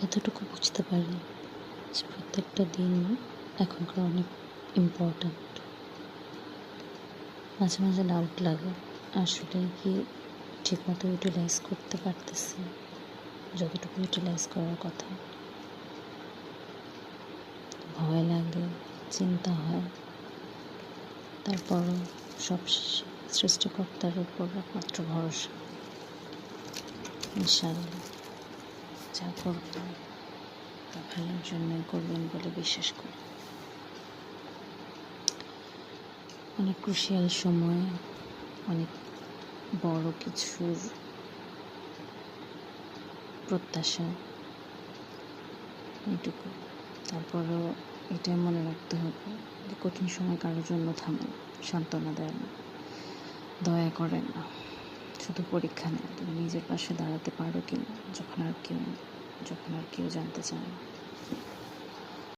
এতটুকু বুঝতে পারি যে প্রত্যেকটা দিন এখনকার অনেক ইম্পর্ট্যান্ট। মাঝে মাঝে ডাউট লাগে আসলে কি ঠিকমতো ইউটিলাইজ করতে পারতেছি যতটুকু ইউটিলাইজ করার কথা। ভয় লাগে, চিন্তা হয়, তারপরও সব সৃষ্টিকর্তার উপর একমাত্র ভরসা। ইনশাআল্লাহ যা করবেন তা ভালোর জন্যই করবেন বলে বিশ্বাস করি। অনেক ক্রুশিয়াল সময়, অনেক বড় কিছুর প্রত্যাশা, এইটুকু। তারপরেও এটাই মনে রাখতে হবে যে কঠিন সময় কারোর জন্য থামে না, সান্ত্বনা দেয় না, দয়া করে না, শুধু পরীক্ষা নেয় তুমি নিজের পাশে দাঁড়াতে পারো কিনা, যখন আর কেউ জানতে চায় না।